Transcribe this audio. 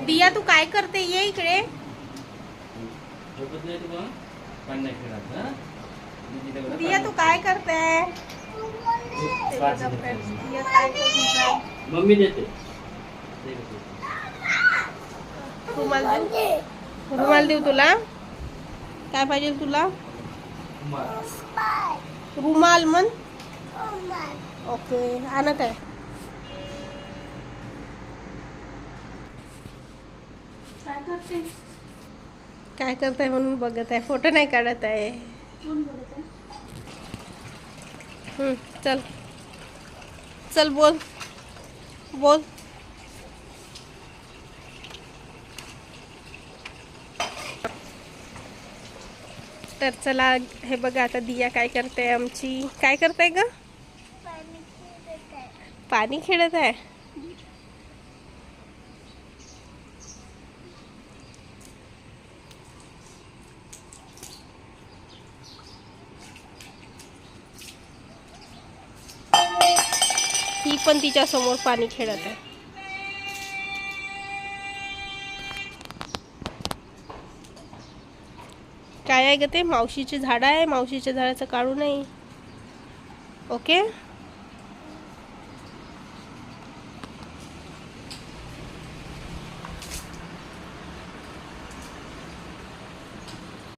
दिया तू काय करते? ये इकडे. दिया तू काय करते? मम्मी देते. रुमाल देऊ तुला? काय पाहिजे तुला? रुमाल म्हण. ओके आणत आहे. काय करताय म्हणून बघत आहे. फोटो नाही काढत आहे. चल चल बोल बोल. तर चला हे बघा आता दिया काय करते आमची. काय करताय ग? पाणी खेळत आहे. ही पण तिच्या समोर पाणी खेळत आहे. काय आहे ग ते? मावशीचे झाड आहे. मावशीच्या झाडाचं काढू नाही. ओके.